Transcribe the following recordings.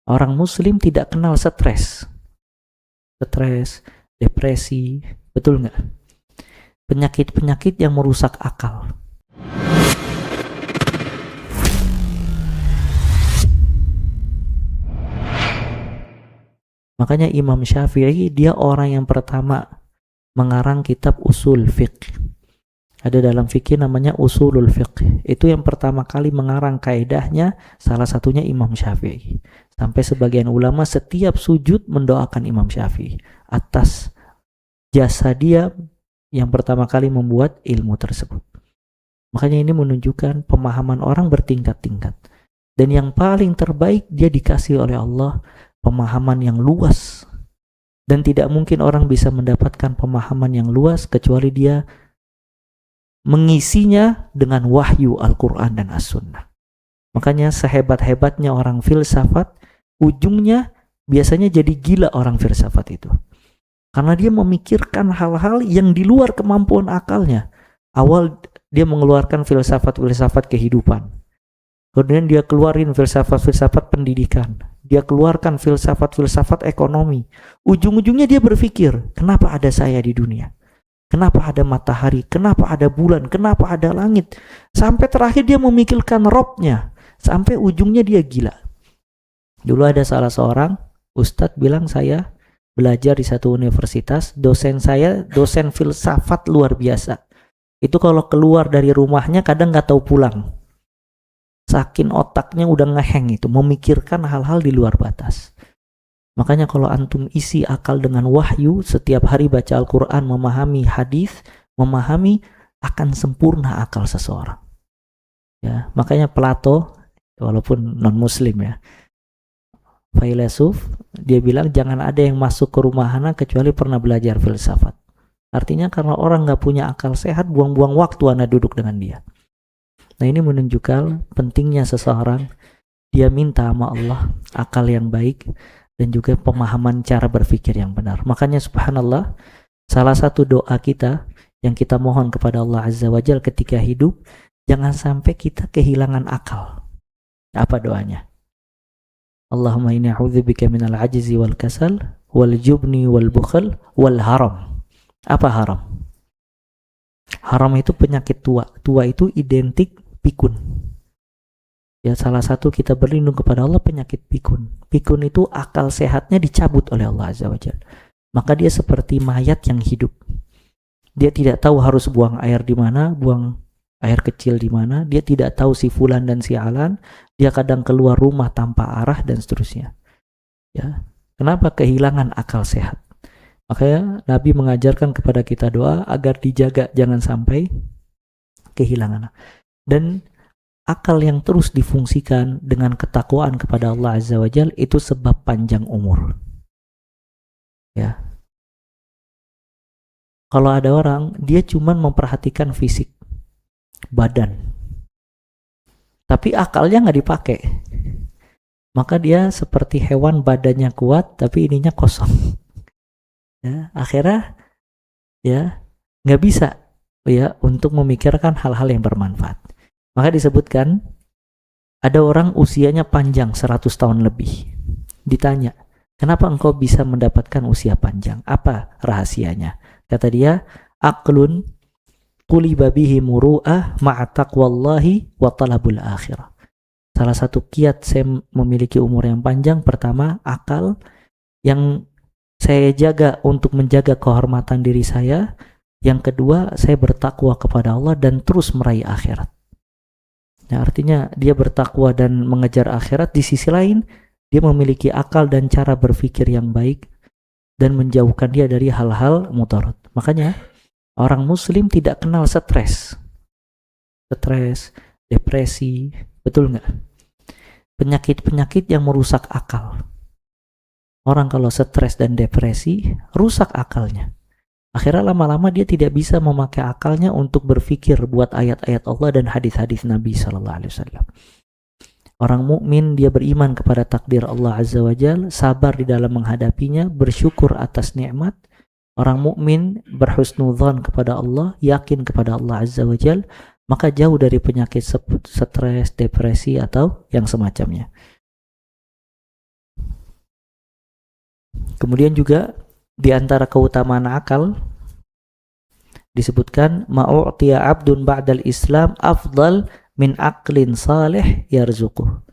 Orang muslim tidak kenal stres, depresi, betul nggak? Penyakit-penyakit yang merusak akal. Makanya Imam Syafi'i dia orang yang pertama mengarang kitab usul fiqh. Ada dalam fikih namanya usulul fiqh. Itu yang pertama kali mengarang kaidahnya, salah satunya Imam Syafi'i. Sampai sebagian ulama setiap sujud mendoakan Imam Syafi'i atas jasa dia yang pertama kali membuat ilmu tersebut. Makanya ini menunjukkan pemahaman orang bertingkat-tingkat. Dan yang paling terbaik dia dikasih oleh Allah pemahaman yang luas. Dan tidak mungkin orang bisa mendapatkan pemahaman yang luas kecuali dia mengisinya dengan wahyu Al-Quran dan As-Sunnah. Makanya sehebat-hebatnya orang filsafat, ujungnya biasanya jadi gila orang filsafat itu. Karena dia memikirkan hal-hal yang di luar kemampuan akalnya. Awal dia mengeluarkan filsafat-filsafat kehidupan. Kemudian dia keluarin filsafat-filsafat pendidikan. Dia keluarkan filsafat-filsafat ekonomi. Ujung-ujungnya dia berpikir, kenapa ada saya di dunia? Kenapa ada matahari? Kenapa ada bulan? Kenapa ada langit? Sampai terakhir dia memikirkan Robnya. Sampai ujungnya dia gila. Dulu ada salah seorang ustadz bilang, saya belajar di satu universitas. Dosen saya dosen filsafat luar biasa. Itu kalau keluar dari rumahnya kadang gak tahu pulang. Saking otaknya udah ngeheng itu. Memikirkan hal-hal di luar batas. Makanya kalau antum isi akal dengan wahyu, setiap hari baca Al-Quran, memahami hadis, memahami, akan sempurna akal seseorang. Ya, makanya Plato, walaupun non muslim ya, filosof, dia bilang jangan ada yang masuk ke rumah anak kecuali pernah belajar filsafat. Artinya karena orang gak punya akal sehat, buang-buang waktu anak duduk dengan dia. Nah ini menunjukkan pentingnya seseorang, dia minta sama Allah akal yang baik, dan juga pemahaman cara berpikir yang benar. Makanya subhanallah, salah satu doa kita yang kita mohon kepada Allah Azza wa Jalla ketika hidup, jangan sampai kita kehilangan akal. Apa doanya? Allahumma inni a'udzubika minal ajzi wal kasal wal jubni wal bukhl wal haram. Apa haram? Haram itu penyakit tua. Tua itu identik pikun. Ya, salah satu kita berlindung kepada Allah penyakit pikun. Pikun itu akal sehatnya dicabut oleh Allah Azza wa Jalla. Maka dia seperti mayat yang hidup. Dia tidak tahu harus buang air di mana, buang air kecil di mana. Dia tidak tahu si fulan dan si alan. Dia kadang keluar rumah tanpa arah dan seterusnya. Ya, kenapa kehilangan akal sehat? Makanya Nabi mengajarkan kepada kita doa agar dijaga jangan sampai kehilangan. Dan akal yang terus difungsikan dengan ketakwaan kepada Allah Azza wa Jalla itu sebab panjang umur. Ya. Kalau ada orang, dia cuma memperhatikan fisik, badan. Tapi akalnya nggak dipakai. Maka dia seperti hewan badannya kuat, tapi ininya kosong. Ya, akhirnya ya nggak bisa ya untuk memikirkan hal-hal yang bermanfaat. Maka disebutkan ada orang usianya panjang 100 tahun lebih. Ditanya, kenapa engkau bisa mendapatkan usia panjang? Apa rahasianya? Kata dia, aqlun quliba bihi muru'ah ma'a taqwallahi wa talabul akhirah. Salah satu kiat saya memiliki umur yang panjang, pertama akal yang saya jaga untuk menjaga kehormatan diri saya. Yang kedua, saya bertakwa kepada Allah dan terus meraih akhirat. Nah, artinya dia bertakwa dan mengejar akhirat. Di sisi lain, dia memiliki akal dan cara berpikir yang baik dan menjauhkan dia dari hal-hal mudarat. Makanya orang muslim tidak kenal stres, depresi, betul nggak? Penyakit-penyakit yang merusak akal. Orang kalau stres dan depresi, rusak akalnya. Akhirnya lama-lama dia tidak bisa memakai akalnya untuk berpikir buat ayat-ayat Allah dan hadis-hadis Nabi SAW. Orang mukmin dia beriman kepada takdir Allah Azza wa Jalla, sabar di dalam menghadapinya, bersyukur atas nikmat. Orang mukmin berhusnudzon kepada Allah, yakin kepada Allah Azza wa Jalla, maka jauh dari penyakit stres, depresi atau yang semacamnya. Kemudian juga di antara keutamaan akal disebutkan ma'u'tiya abdun ba'dal Islam afdal min aqlin salih yarzuquh.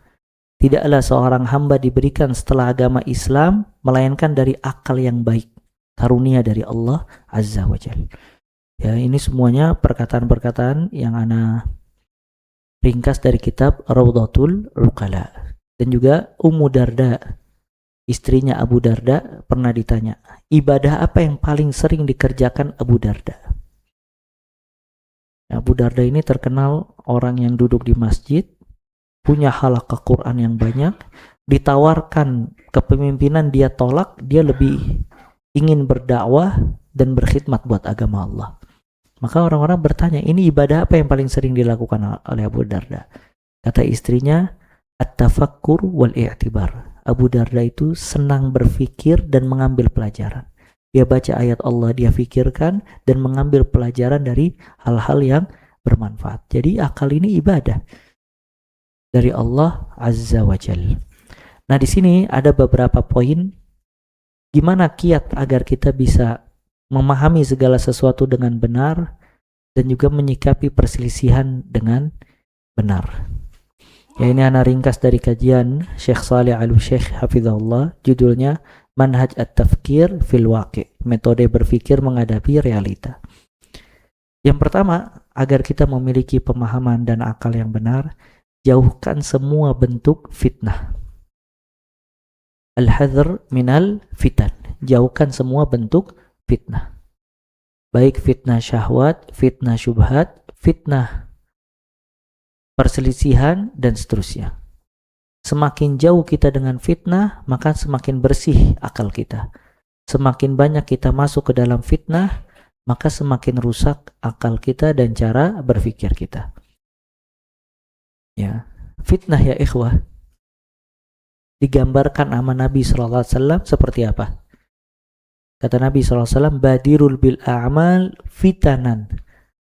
Tidaklah seorang hamba diberikan setelah agama Islam melainkan dari akal yang baik, karunia dari Allah Azza wa Jalla. Ya, ini semuanya perkataan-perkataan yang ana ringkas dari kitab Raudhatul Uqala. Dan juga Ummu Darda, istrinya Abu Darda, pernah ditanya, ibadah apa yang paling sering dikerjakan Abu Darda? Abu Darda ini terkenal orang yang duduk di masjid, punya halaqah Quran yang banyak, ditawarkan kepemimpinan dia tolak, dia lebih ingin berdakwah dan berkhidmat buat agama Allah. Maka orang-orang bertanya, ini ibadah apa yang paling sering dilakukan oleh Abu Darda? Kata istrinya, at-tafakkur wal i'tibar. Abu Darda itu senang berfikir dan mengambil pelajaran. Dia baca ayat Allah, dia fikirkan dan mengambil pelajaran dari hal-hal yang bermanfaat. Jadi akal ini ibadah dari Allah Azza wa Jalla. Nah, di sini ada beberapa poin gimana kiat agar kita bisa memahami segala sesuatu dengan benar dan juga menyikapi perselisihan dengan benar. Ya, ini ana ringkas dari kajian Syekh Shalih Al-Syekh hafizahullah, judulnya Manhaj At-Tafkir fil Waqi', metode berpikir menghadapi realita. Yang pertama, agar kita memiliki pemahaman dan akal yang benar, jauhkan semua bentuk fitnah. Al-hadhr minal fitan. Jauhkan semua bentuk fitnah. Baik fitnah syahwat, fitnah syubhat, fitnah perselisihan, dan seterusnya. Semakin jauh kita dengan fitnah, maka semakin bersih akal kita. Semakin banyak kita masuk ke dalam fitnah, maka semakin rusak akal kita dan cara berpikir kita. Ya, fitnah ya ikhwah digambarkan sama Nabi SAW seperti apa? Kata Nabi SAW, badirul bil a'mal fitanan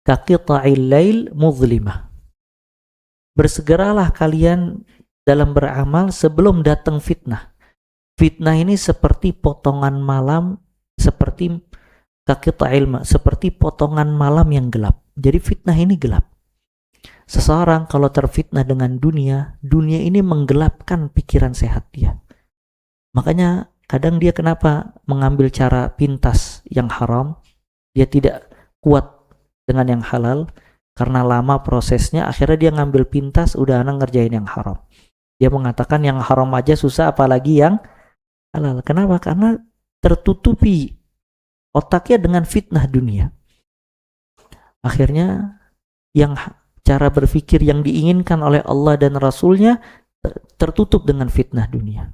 kaqita'il lail muzlimah. Bersegeralah kalian dalam beramal sebelum datang fitnah. Fitnah ini seperti potongan malam, seperti kaqita'il ma, seperti potongan malam yang gelap. Jadi fitnah ini gelap. Seseorang kalau terfitnah dengan dunia, dunia ini menggelapkan pikiran sehat dia. Makanya kadang dia kenapa mengambil cara pintas yang haram, dia tidak kuat dengan yang halal, karena lama prosesnya, akhirnya dia ngambil pintas, udah anak ngerjain yang haram. Dia mengatakan yang haram aja susah, apalagi yang halal. Kenapa? Karena tertutupi otaknya dengan fitnah dunia. Akhirnya yang cara berpikir yang diinginkan oleh Allah dan Rasulnya tertutup dengan fitnah dunia.